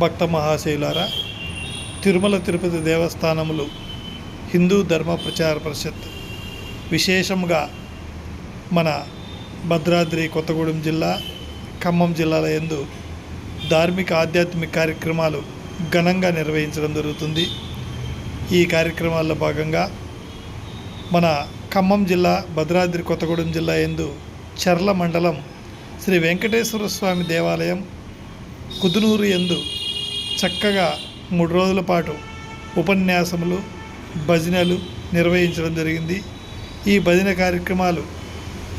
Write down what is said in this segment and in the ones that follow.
భక్త మహాశయులారా, తిరుమల తిరుపతి దేవస్థానములు హిందూ ధర్మ ప్రచార పరిషత్ విశేషంగా మన భద్రాద్రి కొత్తగూడెం జిల్లా, ఖమ్మం జిల్లాల యందు ధార్మిక ఆధ్యాత్మిక కార్యక్రమాలు ఘనంగా నిర్వహించడం జరుగుతుంది. ఈ కార్యక్రమాల్లో భాగంగా మన ఖమ్మం జిల్లా, భద్రాద్రి కొత్తగూడెం జిల్లా యందు చర్ల మండలం శ్రీ వెంకటేశ్వర స్వామి దేవాలయం కుదునూరు యందు చక్కగా 3 రోజుల పాటు ఉపన్యాసములు, భజనలు నిర్వహించడం జరిగింది. ఈ భజన కార్యక్రమాలు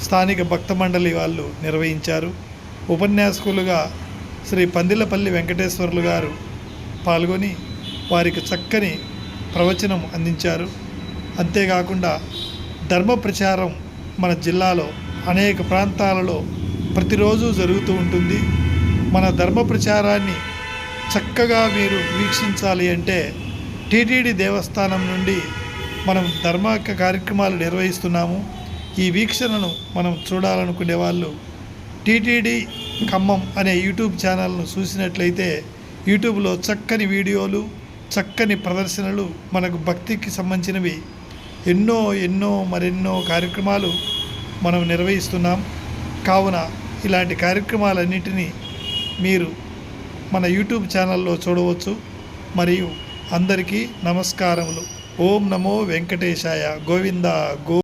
స్థానిక భక్త మండలి వాళ్ళు నిర్వహించారు. ఉపన్యాసకులుగా శ్రీ పందిలపల్లి వెంకటేశ్వర్లు గారు పాల్గొని వారికి చక్కని ప్రవచనం అందించారు. అంతేకాకుండా ధర్మ ప్రచారం మన జిల్లాలో అనేక ప్రాంతాలలో ప్రతిరోజు జరుగుతూ ఉంటుంది. మన ధర్మ ప్రచారాన్ని చక్కగా మీరు వీక్షించాలి అంటే టీటీడీ దేవస్థానం నుండి మనం ధర్మ కార్యక్రమాలు నిర్వహిస్తున్నాము. ఈ వీక్షణను మనం చూడాలనుకునే వాళ్ళు టీటీడీ ఖమ్మం అనే యూట్యూబ్ ఛానల్ను చూసినట్లయితే యూట్యూబ్లో చక్కని వీడియోలు, చక్కని ప్రదర్శనలు, మనకు భక్తికి సంబంధించినవి మరెన్నో కార్యక్రమాలు మనం నిర్వహిస్తున్నాం. కావున ఇలాంటి కార్యక్రమాలన్నిటినీ మీరు మన యూట్యూబ్ ఛానల్లో చూడవచ్చు. మరియు అందరికీ నమస్కారములు. ఓం నమో వెంకటేశాయ. గోవింద గో